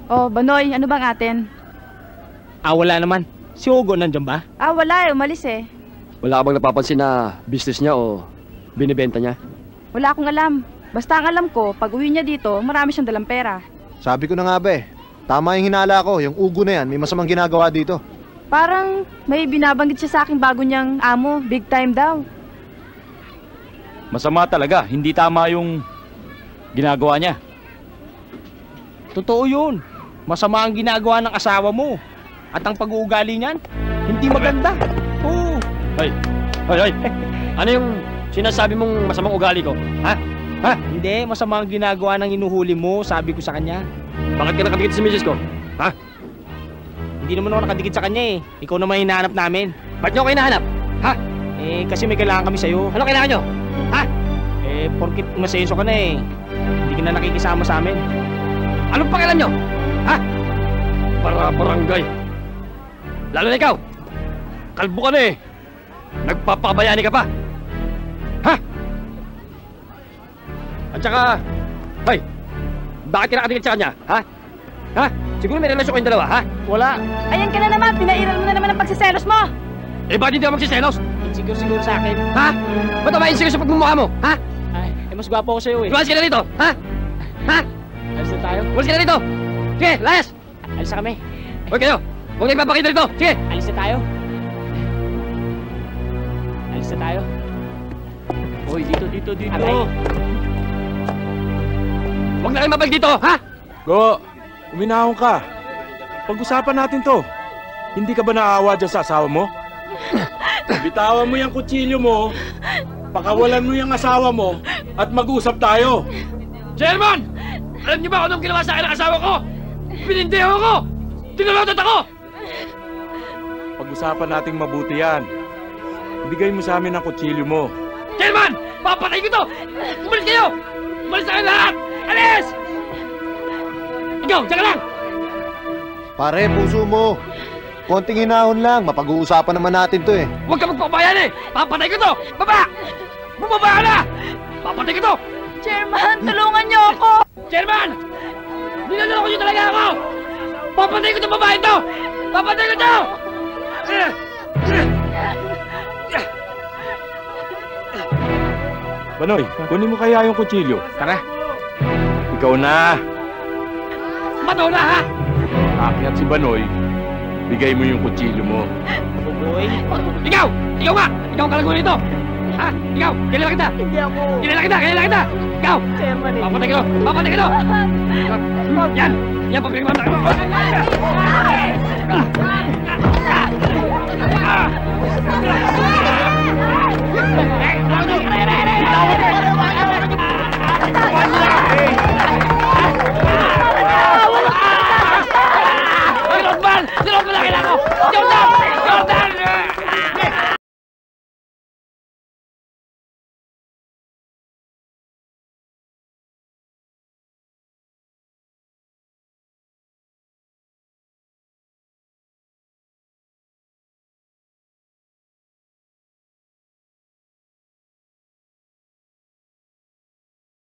Oh, Banoy, ano bang atin? Wala naman. Si Hugo nandyan ba? Wala umalis eh. Wala ka bang napapansin na business niya o binibenta niya? Wala akong alam. Basta ang alam ko, pag uwi niya dito, marami siyang dalang pera. Sabi ko na nga ba tama yung hinala ko, yung Ugo na yan, may masamang ginagawa dito. Parang may binabanggit siya sa aking bago niyang amo, big time daw. Masama talaga, hindi tama yung ginagawa niya. Totoo yun. Masama ang ginagawa ng asawa mo. At ang pag-uugali niyan, hindi maganda. Oo. Hoy! Ano yung sinasabi mong masamang ugali ko? Ha? Hindi, masama ang ginagawa ng inuhuli mo, sabi ko sa kanya. Bakit ka nakadikit sa misis ko? Ha? Hindi naman ako nakadikit sa kanya eh. Ikaw naman hinahanap namin. Ba't niyo ako hinahanap? Ha? Kasi may kailangan kami sa'yo. Ano kailangan niyo? Ha? Porkit umasenso ka na eh. Hindi ka na nakikisama sa amin. Anong pakialam niyo? Ha? Para barangay. Lalo na ikaw. Kalbo ka na eh. Nagpapabayani ka pa. Ha? At saka, hoy, bakit ka nakadikit sa kanya? Ha? Ha? Siguro may relasyon kayong dalawa, ha? Wala. Ayan ka na naman, pinairal mo na naman ang pagsiselos mo. Bakit hindi ako magsiselos? Insecure siguro sa akin. Ha? Ba't ako ma-insecure sa pagmumukha mo? Ha? Mas gwapo ako sa'yo eh. Lumayas ka na rito, ha? Ha? Alis na tayo. Lumayas ka na rito! Sige, layas! Alis na kami. Huwag kayo! Huwag na ipapakita rito! Sige! Alis na tayo. Alis na tayo. Hoy, dito. Aray. Huwag na kayo mabalik dito, ha? Go! Uminahon ka. Pag-usapan natin to. Hindi ka ba naawa dyan sa asawa mo? Bitawan mo yung kutsilyo mo, pakawalan mo yung asawa mo, at mag-usap tayo. Chairman! Alam niyo ba kung anong ginawa sa akin ng asawa ko? Pinindeho ko! Tinulunod ako! Pag-usapan nating mabuti yan. Ibigay mo sa amin ang kutsilyo mo. Chairman! Papatay ko to! Umalis kayo! Umalis na kayo lahat! Alis! Ikaw, tsaka lang! Pare, puso mo. Konting hinahon lang, mapag-uusapan naman natin to eh. Huwag ka magpapayan eh! Papatay ko to! Baba! Bumaba ka na! Papatay ko to! Chairman, tulungan niyo ako! Chairman! Nilaloko niyo talaga ako! Papatay ko to babae to! Papatay ko to! Banoy, kunin mo kaya yung kutsilyo. Tara. Ikaw na. Mataw na ha! Akyat si Banoy. Bigay mo yung kutsilyo mo. Buboy. Ikaw! Ikaw nga! Ikaw ang kalago nito! Ha? Ikaw! Kilala kita! Hindi ako. Kilala kita! Ikaw! Chairman eh. Papatay ko! Papatay ko! Yan! Yan! Papagpapatay ko!